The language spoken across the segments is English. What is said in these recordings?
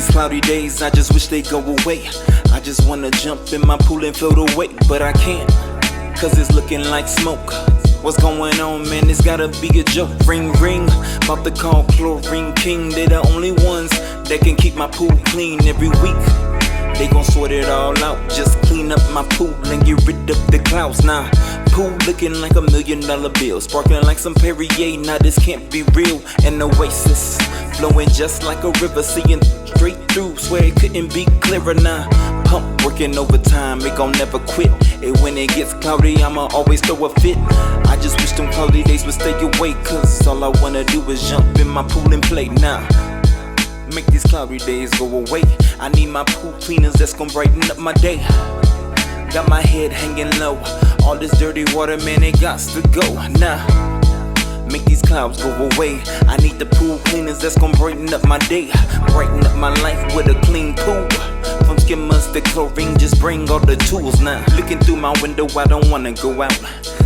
These cloudy days, I just wish they go away. I just wanna jump in my pool and float away, but I can't, cause it's looking like smoke. What's going on, man? It's gotta be a joke. Ring, ring, about to call Chlorine King. They the only ones that can keep my pool clean every week. They gon' sort it all out, just clean up my pool and get rid of the clouds. Nah, pool looking like $1 million bill, sparkling like some Perrier. Nah, this can't be real. An oasis, flowing just like a river, seeing straight through. Swear it couldn't be clearer. Nah, pump working overtime, it gon' never quit. And when it gets cloudy, I'ma always throw a fit. I just wish them cloudy days would stay away, cause all I wanna do is jump in my pool and play. Nah, make these cloudy days go away. I need my pool cleaners that's gon' brighten up my day. Got my head hanging low, all this dirty water, man, it gots to go. Nah, make these clouds go away. I need the pool cleaners that's gon' brighten up my day, brighten up my life with a clean pool. From skimmers to chlorine, just bring all the tools now. Looking through my window, I don't wanna go out.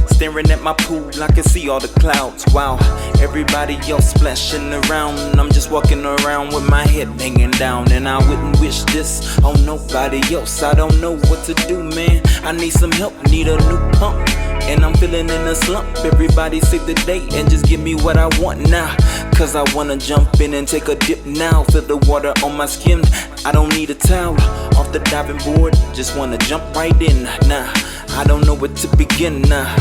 Staring at my pool, I can see all the clouds. Wow, everybody else splashing around. I'm just walking around with my head hanging down. And I wouldn't wish this on nobody else. I don't know what to do, man. I need some help, need a new pump. And I'm feeling in a slump. Everybody save the day and just give me what I want now. Cause I wanna jump in and take a dip now. Feel the water on my skin, I don't need a towel. Off the diving board, just wanna jump right in. Nah, I don't know where to begin. Nah,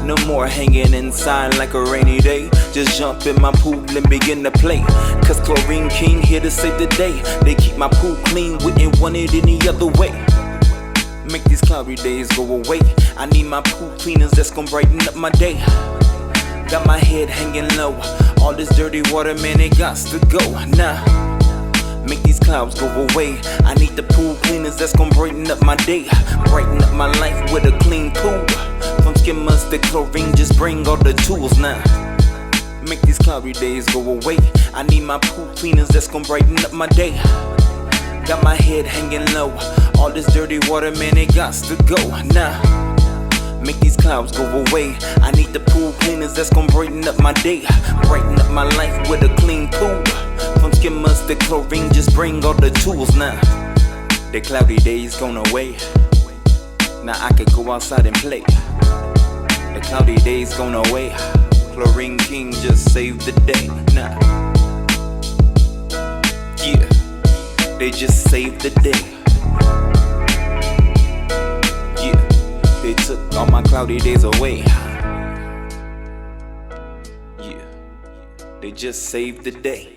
no more hanging inside like a rainy day. Just jump in my pool and begin to play. Cause Chlorine King here to save the day. They keep my pool clean, wouldn't want it any other way. Make these cloudy days go away. I need my pool cleaners that's gon' brighten up my day. Got my head hanging low, all this dirty water, man, it gots to go. Nah, make these clouds go away. I need the pool cleaners that's gon' brighten up my day, brighten up my life with a clean pool. From skimmers to chlorine, just bring all the tools now. Make these cloudy days go away. I need my pool cleaners that's gon' brighten up my day. Got my head hanging low, all this dirty water, man, it gots to go. Nah, make these clouds go away. I need the pool cleaners that's gon' brighten up my day, brighten up my life with a clean pool. From skimmers to chlorine, just bring all the tools now. The cloudy days gone away. Now I could go outside and play. The cloudy days gone away. Chlorine King just saved the day. Nah, yeah, they just saved the day. Yeah, they took all my cloudy days away. Yeah, they just saved the day.